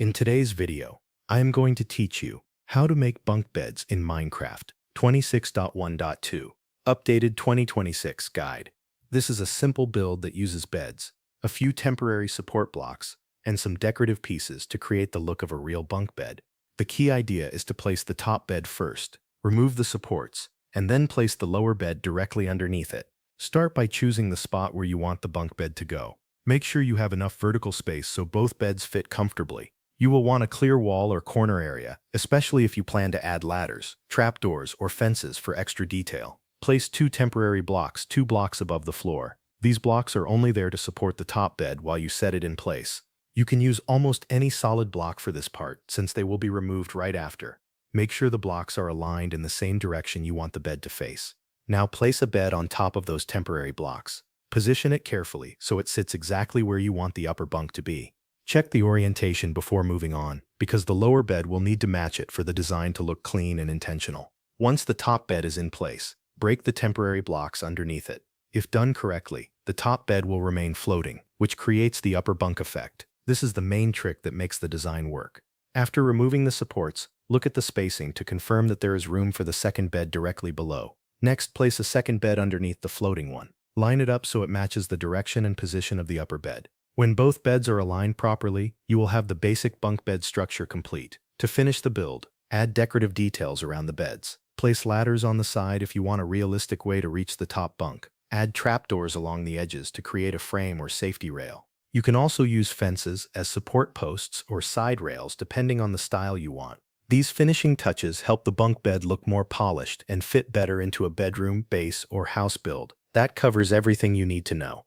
In today's video, I am going to teach you how to make bunk beds in Minecraft 26.1.2, updated 2026 guide. This is a simple build that uses beds, a few temporary support blocks, and some decorative pieces to create the look of a real bunk bed. The key idea is to place the top bed first, remove the supports, and then place the lower bed directly underneath it. Start by choosing the spot where you want the bunk bed to go. Make sure you have enough vertical space so both beds fit comfortably. You will want a clear wall or corner area, especially if you plan to add ladders, trapdoors, or fences for extra detail. Place two temporary blocks 2 blocks above the floor. These blocks are only there to support the top bed while you set it in place. You can use almost any solid block for this part since they will be removed right after. Make sure the blocks are aligned in the same direction you want the bed to face. Now place a bed on top of those temporary blocks. Position it carefully so it sits exactly where you want the upper bunk to be. Check the orientation before moving on, because the lower bed will need to match it for the design to look clean and intentional. Once the top bed is in place, break the temporary blocks underneath it. If done correctly, the top bed will remain floating, which creates the upper bunk effect. This is the main trick that makes the design work. After removing the supports, look at the spacing to confirm that there is room for the second bed directly below. Next, place a second bed underneath the floating one. Line it up so it matches the direction and position of the upper bed. When both beds are aligned properly, you will have the basic bunk bed structure complete. To finish the build, add decorative details around the beds. Place ladders on the side if you want a realistic way to reach the top bunk. Add trapdoors along the edges to create a frame or safety rail. You can also use fences as support posts or side rails depending on the style you want. These finishing touches help the bunk bed look more polished and fit better into a bedroom, base, or house build. That covers everything you need to know.